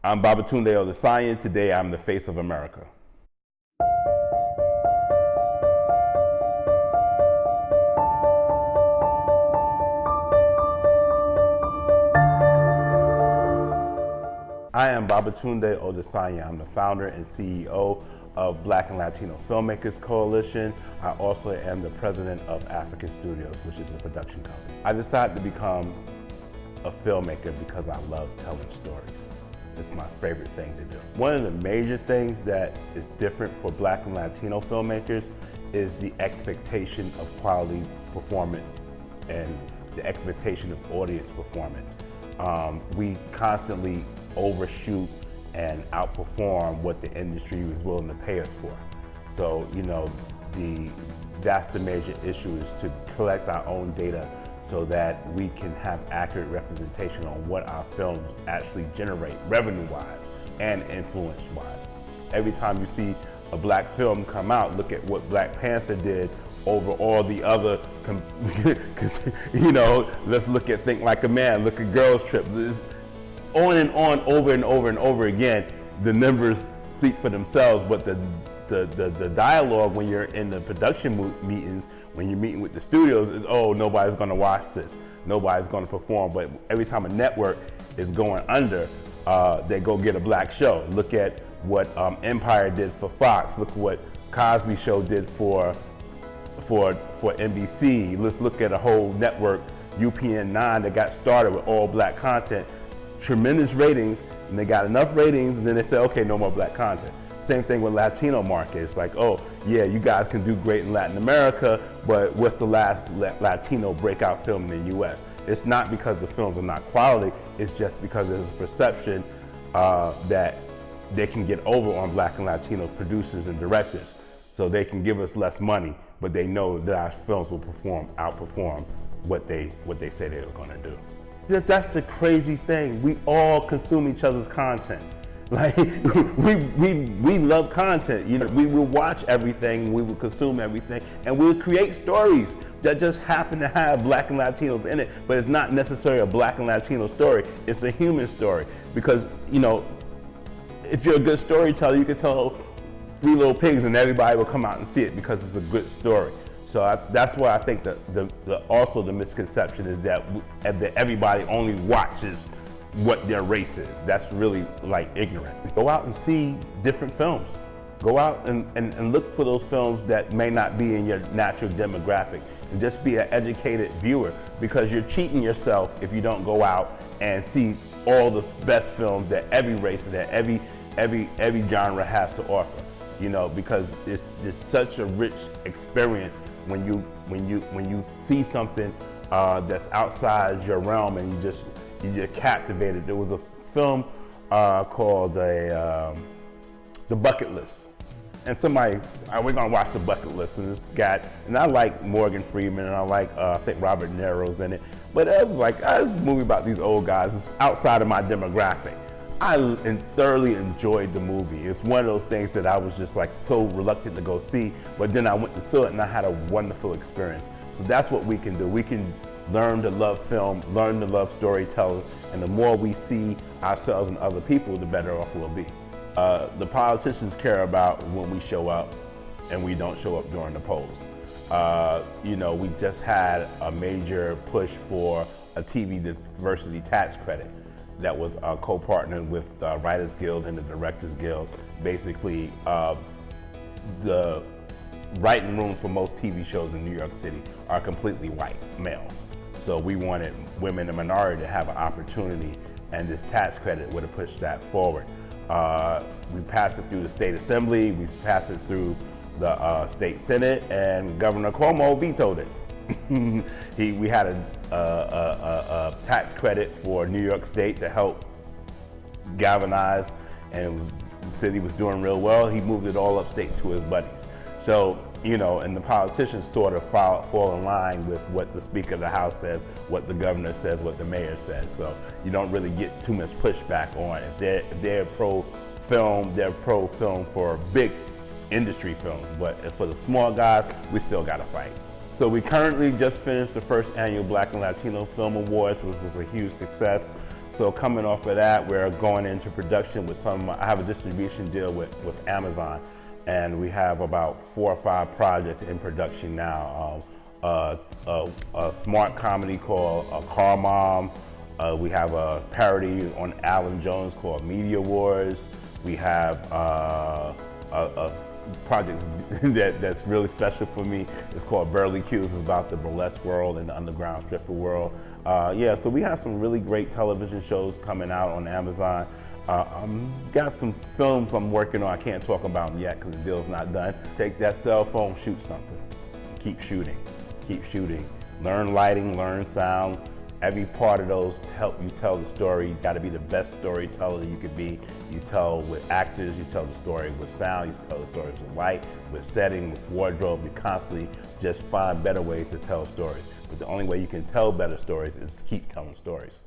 I'm Babatunde Olasayan. Today I'm the face of America. I am Babatunde Olasayan. I'm the founder and CEO of Black and Latino Filmmakers Coalition. I also am the president of African Studios, which is a production company. I decided to become a filmmaker because I love telling stories. It's my favorite thing to do. One of the major things that is different for Black and Latino filmmakers is the expectation of quality performance and the expectation of audience performance. We constantly overshoot and outperform what the industry is willing to pay us for. So, that's the major issue, is to collect our own data so that we can have accurate representation on what our films actually generate revenue-wise and influence-wise. Every time you see a black film come out, look at what Black Panther did over all the other, let's look at Think Like a Man, look at Girls Trip. On and on, over and over and over again, the numbers speak for themselves, but the dialogue when you're in the production meetings, when you're meeting with the studios, is, oh, nobody's gonna watch this, nobody's gonna perform. But every time a network is going under, they go get a black show. Look at what Empire did for Fox. Look what Cosby Show did for NBC. Let's look at a whole network, UPN9, that got started with all black content. Tremendous ratings, and they got enough ratings, and then they said, okay, no more black content. Same thing with Latino market. It's like, oh, yeah, you guys can do great in Latin America, but what's the last Latino breakout film in the US? It's not because the films are not quality, it's just because there's a perception that they can get over on Black and Latino producers and directors. So they can give us less money, but they know that our films will outperform what they say they were gonna do. That's the crazy thing. We all consume each other's content. Like, we love content. We will watch everything, we will consume everything, and we'll create stories that just happen to have Black and Latinos in it, but it's not necessarily a Black and Latino story, it's a human story. Because, if you're a good storyteller, you can tell Three Little Pigs and everybody will come out and see it because it's a good story. So that's why I think that also the misconception is that everybody only watches what their race is. That's really ignorant. Go out and see different films. Go out and look for those films that may not be in your natural demographic, and just be an educated viewer, because you're cheating yourself if you don't go out and see all the best films that every race and that every genre has to offer. Because it's such a rich experience when you see something that's outside your realm and you're captivated. There was a film called The Bucket List, and we're gonna watch The Bucket List, and I like Morgan Freeman, and I like I think Robert De Niro's in it, but it was like, this is a movie about these old guys. It's outside of my demographic. I thoroughly enjoyed the movie. It's one of those things that I was just so reluctant to go see, but then I went to see it and I had a wonderful experience. So that's what we can do. We can learn to love film, learn to love storytelling, and the more we see ourselves and other people, the better off we'll be. The politicians care about when we show up, and we don't show up during the polls. We just had a major push for a TV diversity tax credit that was co-partnered with Writers Guild and the Directors Guild. Basically, the writing rooms for most TV shows in New York City are completely white, male. So we wanted women and minority to have an opportunity, and this tax credit would have pushed that forward. We passed it through the State Assembly, we passed it through the State Senate, and Governor Cuomo vetoed it. We had a tax credit for New York State to help galvanize, and the city was doing real well. He moved it all upstate to his buddies. So, and the politicians sort of fall in line with what the Speaker of the House says, what the governor says, what the mayor says. So you don't really get too much pushback on if they're pro-film, they're pro-film for big industry films. But for the small guys, we still got to fight. So we currently just finished the first annual Black and Latino Film Awards, which was a huge success. So coming off of that, we're going into production with I have a distribution deal with Amazon, and we have about 4 or 5 projects in production now. A smart comedy called Car Mom. We have a parody on Alan Jones called Media Wars. We have a project that's really special for me. It's called Burley Q's. It's about the burlesque world and the underground stripper world. Yeah, so we have some really great television shows coming out on Amazon. Got some films I'm working on. I can't talk about them yet because the deal's not done. Take that cell phone, shoot something. Keep shooting, keep shooting. Learn lighting, learn sound. Every part of those help you tell the story. You got to be the best storyteller you could be. You tell with actors, you tell the story with sound, you tell the stories with light, with setting, with wardrobe. You constantly just find better ways to tell stories. But the only way you can tell better stories is to keep telling stories.